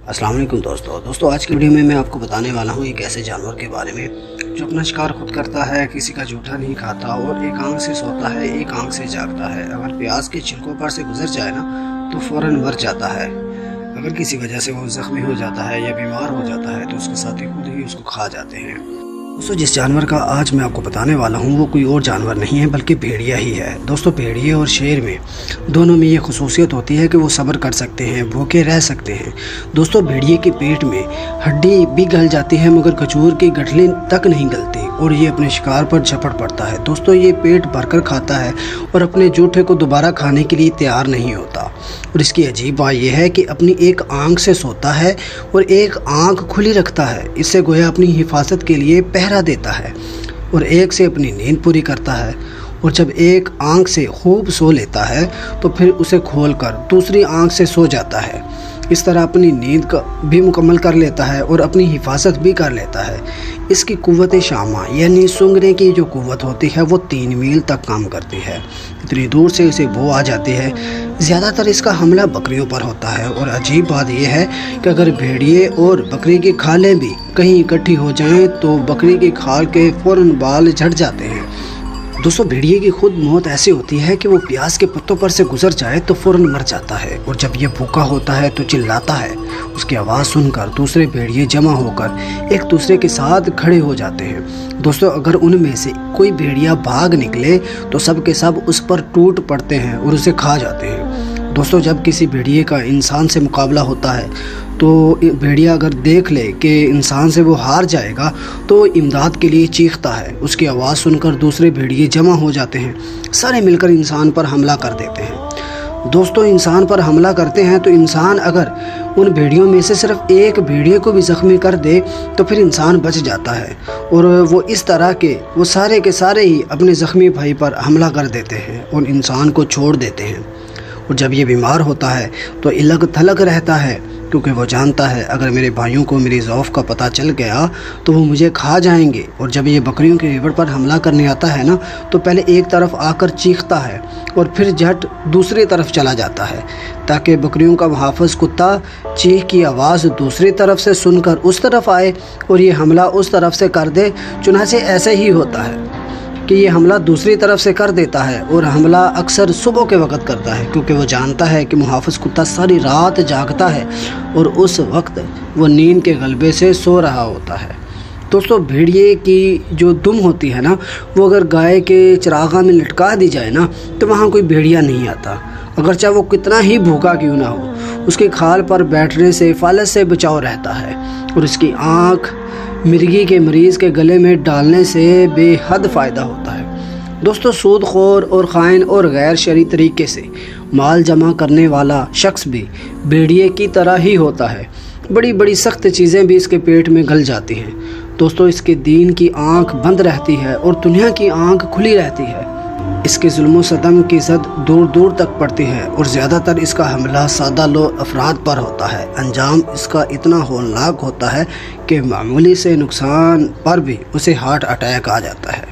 अस्सलाम वालेकुम दोस्तों आज की वीडियो में मैं आपको बताने वाला हूँ एक ऐसे जानवर के बारे में जो अपना शिकार खुद करता है, किसी का जूठा नहीं खाता और एक आंख से सोता है, एक आंख से जागता है। अगर प्याज के छिलकों पर से गुजर जाए ना तो फौरन मर जाता है। अगर किसी वजह से वो जख्मी हो जाता है या बीमार हो जाता है तो उसके साथी खुद ही उसको खा जाते हैं। दोस्तों जिस जानवर का आज मैं आपको बताने वाला हूँ वो कोई और जानवर नहीं है बल्कि भेड़िया ही है। दोस्तों भेड़िए और शेर में दोनों में ये खुसूसियत होती है कि वो सब्र कर सकते हैं, भूखे रह सकते हैं। दोस्तों भेड़िए के पेट में हड्डी भी गल जाती है मगर खजूर की गठली तक नहीं गलती और ये अपने शिकार पर झपट पड़ता है। दोस्तों ये पेट भरकर खाता है और अपने जूठे को दोबारा खाने के लिए तैयार नहीं होता। और इसकी अजीब बात यह है कि अपनी एक आंख से सोता है और एक आंख खुली रखता है। इससे गोया अपनी हिफाजत के लिए पहरा देता है और एक से अपनी नींद पूरी करता है। और जब एक आंख से खूब सो लेता है तो फिर उसे खोलकर दूसरी आंख से सो जाता है। इस तरह अपनी नींद का भी मुकम्मल कर लेता है और अपनी हिफाजत भी कर लेता है। इसकी कुव्वत शामा यानी सूंघने की जो कुव्वत होती है वो 3 मील तक काम करती है। इतनी दूर से इसे बो आ जाती है। ज़्यादातर इसका हमला बकरियों पर होता है और अजीब बात यह है कि अगर भेड़िए और बकरी की खालें भी कहीं इकट्ठी हो जाएं तो बकरी की खाल के फ़ौरन बाल झड़ जाते हैं। दोस्तों भेड़िए की खुद मौत ऐसी होती है कि वो प्याज के पत्तों पर से गुजर जाए तो फौरन मर जाता है और जब ये भूखा होता है तो चिल्लाता है। उसकी आवाज़ सुनकर दूसरे भेड़िए जमा होकर एक दूसरे के साथ खड़े हो जाते हैं। दोस्तों अगर उनमें से कोई भेड़िया भाग निकले तो सब के सब उस पर टूट पड़ते हैं और उसे खा जाते हैं। दोस्तों जब किसी भेड़िए का इंसान से मुकाबला होता है तो भेड़िया अगर देख ले कि इंसान से वो हार जाएगा तो इमदाद के लिए चीखता है। उसकी आवाज़ सुनकर दूसरे भेड़िए जमा हो जाते हैं, सारे मिलकर इंसान पर हमला कर देते हैं। दोस्तों इंसान पर हमला करते हैं तो इंसान अगर उन भेड़ियों में से सिर्फ एक भेड़िए को भी ज़ख्मी कर दे तो फिर इंसान बच जाता है और वो इस तरह के वो सारे के सारे ही अपने ज़ख्मी भाई पर हमला कर देते हैं और इंसान को छोड़ देते हैं। और जब ये बीमार होता है तो इलग थलग रहता है क्योंकि वो जानता है अगर मेरे भाइयों को मेरी ज़ौफ़ का पता चल गया तो वो मुझे खा जाएंगे। और जब ये बकरियों के रिवर पर हमला करने आता है ना तो पहले एक तरफ आकर चीखता है और फिर झट दूसरी तरफ चला जाता है ताकि बकरियों का मुहाफ़िज़ कुत्ता चीख की आवाज़ दूसरी तरफ से सुनकर उस तरफ आए और ये हमला उस तरफ से कर दे। चुनाचे ऐसे ही होता है कि ये हमला दूसरी तरफ से कर देता है और हमला अक्सर सुबह के वक्त करता है क्योंकि वो जानता है कि मुहाफ़िज़ कुत्ता सारी रात जागता है और उस वक्त वो नींद के गलबे से सो रहा होता है। दोस्तों भेड़िए की जो दुम होती है ना वो अगर गाय के चरागा में लटका दी जाए ना तो वहाँ कोई भेड़िया नहीं आता। अगर चाहे वो कितना ही भूखा क्यों ना हो उसकी खाल पर बैठने से फालस से बचाव रहता है और उसकी आँख मिर्गी के मरीज़ के गले में डालने से बेहद फ़ायदा होता है। दोस्तों सूदखोर और ख़ाइन और गैर शरई तरीके से माल जमा करने वाला शख्स भी भेड़िए की तरह ही होता है। बड़ी बड़ी सख्त चीज़ें भी इसके पेट में गल जाती हैं। दोस्तों इसके दीन की आँख बंद रहती है और दुनिया की आँख खुली रहती है। इसके जुल्म सतम की ज़द दूर दूर तक पड़ती है और ज़्यादातर इसका हमला सादा लो अफराद पर होता है। अंजाम इसका इतना होलनाक होता है कि मामूली से नुकसान पर भी उसे हार्ट अटैक आ जाता है।